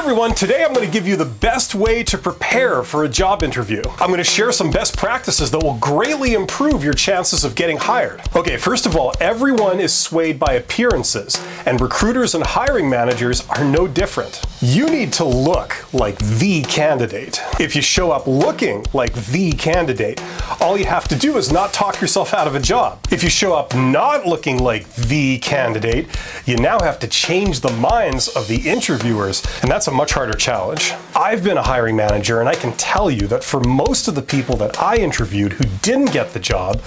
everyone, today I'm going to give you the best way to prepare for a job interview. I'm going to share some best practices that will greatly improve your chances of getting hired. Okay, first of all, everyone is swayed by appearances, and recruiters and hiring managers are no different. You need to look like the candidate. If you show up looking like the candidate, all you have to do is not talk yourself out of a job. If you show up not looking like the candidate, you now have to change the minds of the interviewers, and that's a much harder challenge. I've been a hiring manager, and I can tell you that for most of the people that I interviewed who didn't get the job,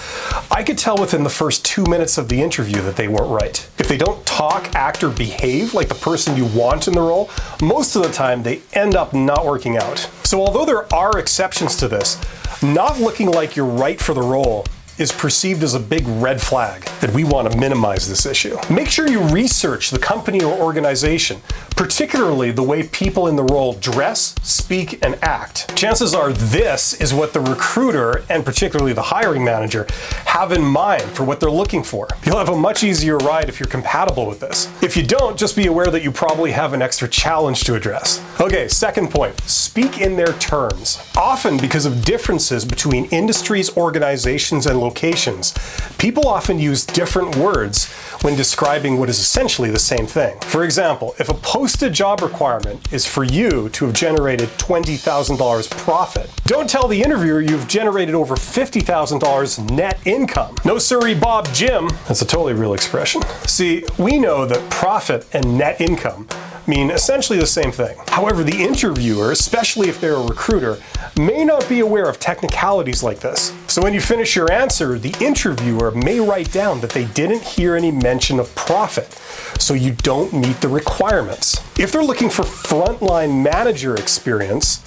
I could tell within the first 2 minutes of the interview that they weren't right. If they don't talk, act, or behave like the person you want in the role, most of the time they end up not working out. So although there are exceptions to this, not looking like you're right for the role is perceived as a big red flag that we want to minimize this issue. Make sure you research the company or organization, particularly the way people in the role dress, speak, and act. Chances are this is what the recruiter, and particularly the hiring manager, have in mind for what they're looking for. You'll have a much easier ride if you're compatible with this. If you don't, just be aware that you probably have an extra challenge to address. Okay, second point, speak in their terms. Often because of differences between industries, organizations, and locations, people often use different words when describing what is essentially the same thing. For example, if a posted job requirement is for you to have generated $20,000 profit, don't tell the interviewer you've generated over $50,000 net income. No siree, Bob, Jim. That's a totally real expression. See, we know that profit and net income mean essentially the same thing. However, the interviewer, especially if they're a recruiter, may not be aware of technicalities like this. So when you finish your answer, the interviewer may write down that they didn't hear any mention of profit, so you don't meet the requirements. If they're looking for frontline manager experience,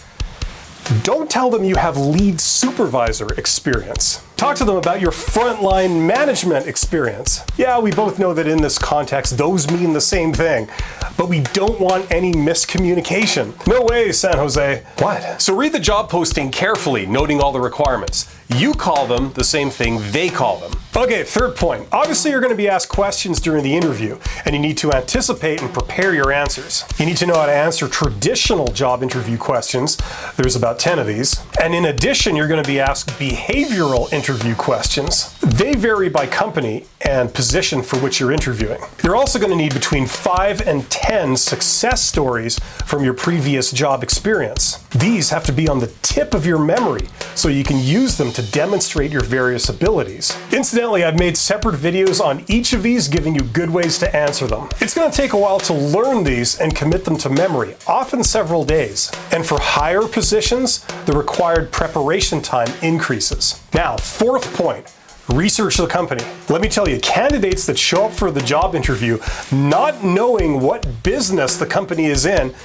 don't tell them you have lead supervisor experience. Talk to them about your frontline management experience. Yeah, we both know that in this context, those mean the same thing, but we don't want any miscommunication. No way, San Jose. What? So read the job posting carefully, noting all the requirements. You call them the same thing they call them. Okay, third point. Obviously, you're going to be asked questions during the interview, and you need to anticipate and prepare your answers. You need to know how to answer traditional job interview questions. There's about 10 of these. And in addition, you're going to be asked behavioral interview questions. They vary by company and position for which you're interviewing. You're also going to need between 5 and 10 success stories from your previous job experience. These have to be on the tip of your memory so you can use them to demonstrate your various abilities. Incidentally, I've made separate videos on each of these, giving you good ways to answer them. It's going to take a while to learn these and commit them to memory, often several days. And for higher positions, the required preparation time increases. Now, fourth point. Research the company. Let me tell you, candidates that show up for the job interview not knowing what business the company is in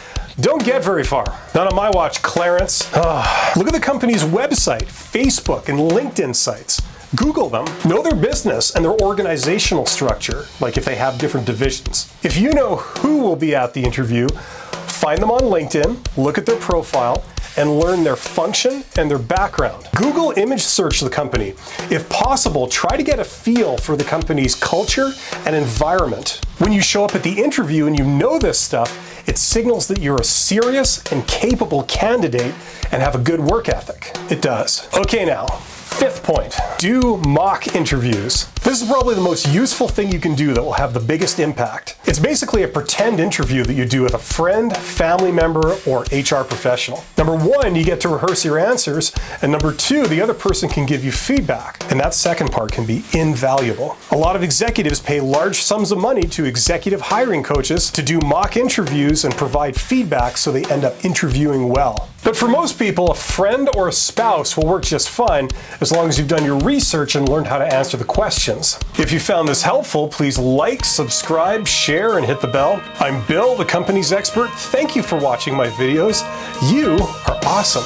don't get very far. Not on my watch, Clarence. Look at the company's website, Facebook, and LinkedIn sites. Google them, know their business and their organizational structure, like if they have different divisions. If you know who will be at the interview, find them on LinkedIn, look at their profile, and learn their function and their background. Google image search the company. If possible, try to get a feel for the company's culture and environment. When you show up at the interview and you know this stuff, it signals that you're a serious and capable candidate and have a good work ethic. It does. Okay, now, fifth point, do mock interviews. This is probably the most useful thing you can do that will have the biggest impact. It's basically a pretend interview that you do with a friend, family member, or HR professional. Number one, you get to rehearse your answers, and number two, the other person can give you feedback, and that second part can be invaluable. A lot of executives pay large sums of money to executive hiring coaches to do mock interviews and provide feedback so they end up interviewing well. But for most people, a friend or a spouse will work just fine as long as you've done your research and learned how to answer the questions. If you found this helpful, please like, subscribe, share, and hit the bell. I'm Bill, the company's expert. Thank you for watching my videos. You are awesome.